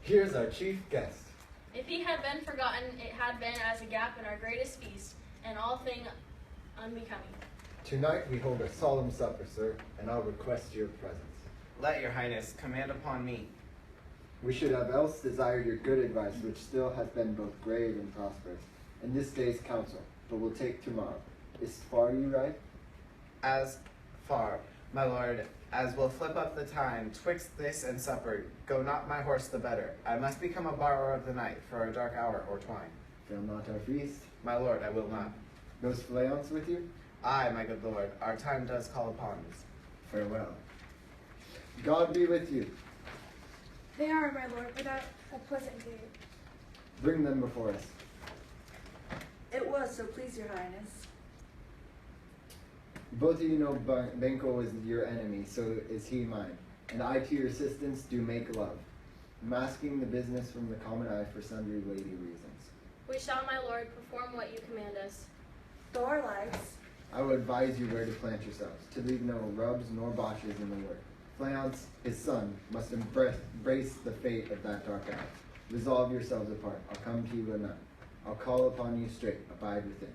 Here's our chief guest. If he had been forgotten, it had been as a gap in our greatest feast, and all thing unbecoming. Tonight we hold a solemn supper, sir, and I'll request your presence. Let your highness command upon me. We should have else desired your good advice, which still has been both grave and prosperous, in this day's council, but will take tomorrow. Is far you right? As far, my lord, as will flip up the time, twixt this and supper, go not my horse the better. I must become a borrower of the night for a dark hour or twine. Fail not our feast. My lord, I will not. Goes Fleance with you? Aye, my good lord, our time does call upon us. Farewell. God be with you. They are, my lord, without a pleasant day. Bring them before us. It was, so please your highness. Both of you know Banquo is your enemy, so is he mine. And I to your assistance do make love, masking the business from the common eye for sundry weighty reasons. We shall, my lord, perform what you command us. Though our lives. I will advise you where to plant yourselves, to leave no rubs nor botches in the work. Fleance, his son, must embrace the fate of that dark hour. Resolve yourselves apart. I'll come to you anon. I'll call upon you straight. Abide within.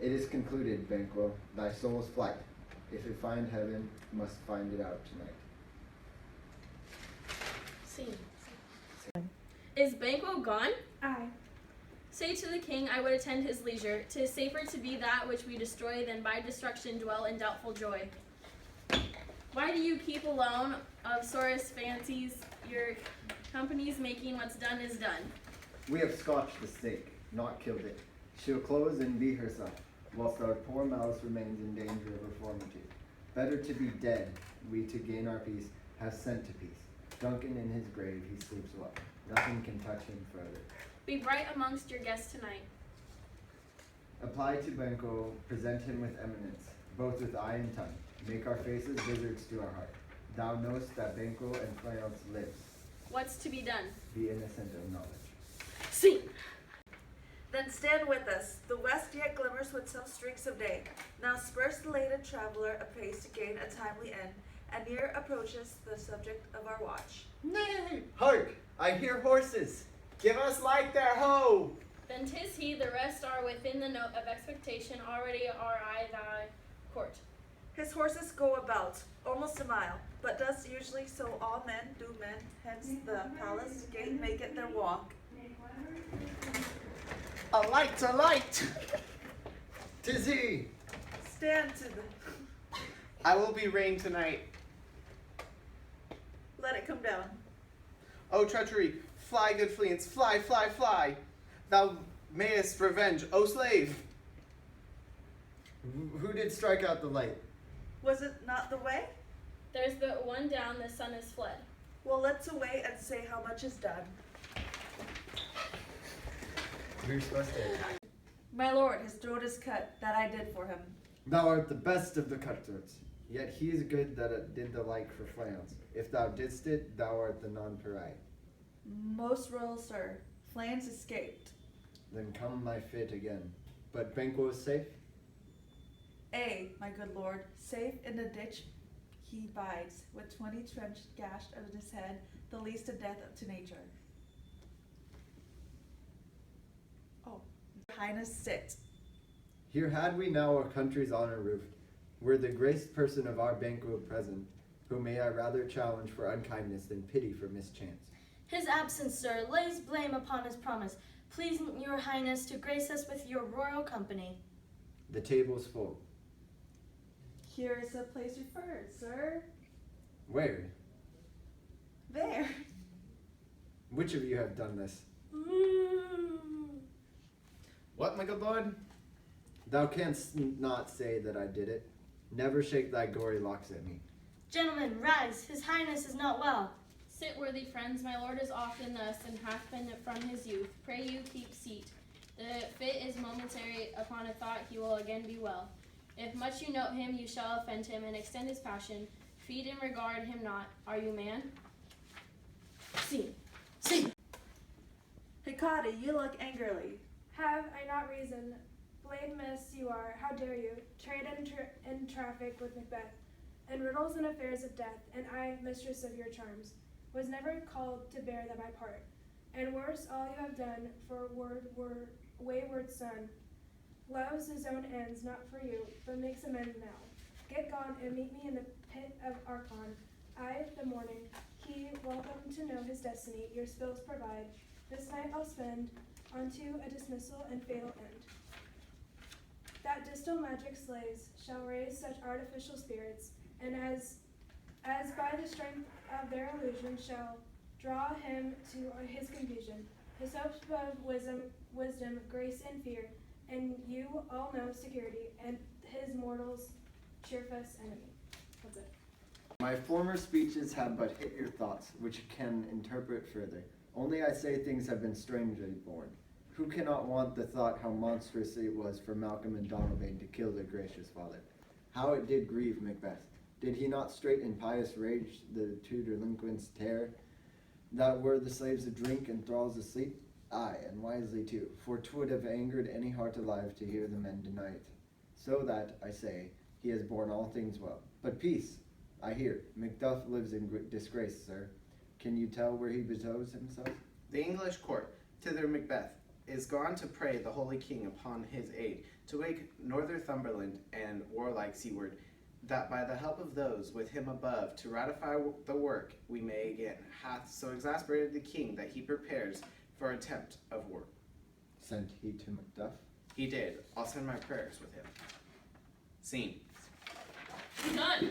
It is concluded, Banquo, thy soul's flight. If it find heaven, must find it out tonight. Scene. Is Banquo gone? Aye. Say to the king I would attend his leisure. 'Tis safer to be that which we destroy than by destruction dwell in doubtful joy. Why do you keep alone of sorest fancies? Your company's making what's done is done. We have scotched the stake, not killed it. She'll close and be herself, whilst our poor mouse remains in danger of reformity. Better to be dead, we to gain our peace have sent to peace. Drunken in his grave he sleeps well. Nothing can touch him further. Be bright amongst your guests tonight. Apply to Banquo, present him with eminence, both with eye and tongue. Make our faces wizards to our heart. Thou knowest that Banquo and Fleance lives. What's to be done? Be innocent of knowledge. Scene. Then stand with us. The west yet glimmers with some streaks of day. Now spurs the laden traveler apace to gain a timely end, and near approaches the subject of our watch. Nay, hark! I hear horses. Give us light there, ho! Then 'tis he, the rest are within the note of expectation. Already are I thy court. His horses go about, almost a mile, but does usually so all men do men, hence the palace gate make it their walk. A light, a light! 'Tis he! Stand to the, I will be rain tonight. let it come down. O treachery, fly, good Fleance, fly, fly, fly! Thou mayest revenge, O slave! Who did strike out the light? Was it not the way? There's but one down, the sun is fled. Well, let's away and say how much is done. We're supposed to. My lord, his throat is cut, that I did for him. Thou art the best of the cutthroats. Yet he is good that it did the like for Fleance. If thou didst it, thou art the nonpareil. Most royal sir, Fleance escaped. Then come my fit again. But Banquo is safe? Ay, my good lord, safe in the ditch he bides, with 20 trench gashed in his head, the least of death to nature. Oh, your highness sit. Here had we now our country's honor roofed, were the graced person of our Banquo present, who may I rather challenge for unkindness than pity for mischance. His absence, sir, lays blame upon his promise, pleasing your highness to grace us with your royal company. The table's full. Here is the place referred, sir. Where? There. Which of you have done this? What, my good lord? Thou canst not say that I did it. Never shake thy gory locks at me. Gentlemen, rise, his highness is not well. Sit, worthy friends, my lord is often thus, and hath been from his youth. Pray you keep seat. The fit is momentary, upon a thought he will again be well. If much you note him, you shall offend him, and extend his passion. Feed and regard him not. Are you man? Scene. Scene. Hecate, you look angrily. Have I not reason? Blameless you are, how dare you? Trade in traffic with Macbeth, and riddles and affairs of death, and I, mistress of your charms. was never called to bear my part. And worse, all you have done for wayward son, loves his own ends, not for you, but makes amends now. Get gone and meet me in the pit of Archon. I, the morning, he, welcome to know his destiny, your spills provide. This night I'll spend unto a dismissal and fatal end. That distal magic slays shall raise such artificial spirits, and as by the strength of their illusion shall draw him to his confusion. His hopes of wisdom, grace, and fear, and you all know security, and his mortals cheerfast enemy. That's it. My former speeches have but hit your thoughts, which can interpret further. Only I say things have been strangely born. Who cannot want the thought how monstrous it was for Malcolm and Donalbain to kill their gracious father? How it did grieve Macbeth. Did he not straight in pious rage the two delinquents tear, that were the slaves of drink and thralls asleep? Aye, and wisely too, for 'twould have angered any heart alive to hear the men deny it. So that, I say, he has borne all things well. But peace, I hear, Macduff lives in disgrace, sir. Can you tell where he bestows himself? The English court, thither Macbeth, is gone to pray the holy king upon his aid, to wake Northumberland and warlike seaward, that by the help of those with him above to ratify the work we may again, hath so exasperated the king that he prepares for attempt of war. Sent he to Macduff? He did. I'll send my prayers with him. Scene. Done.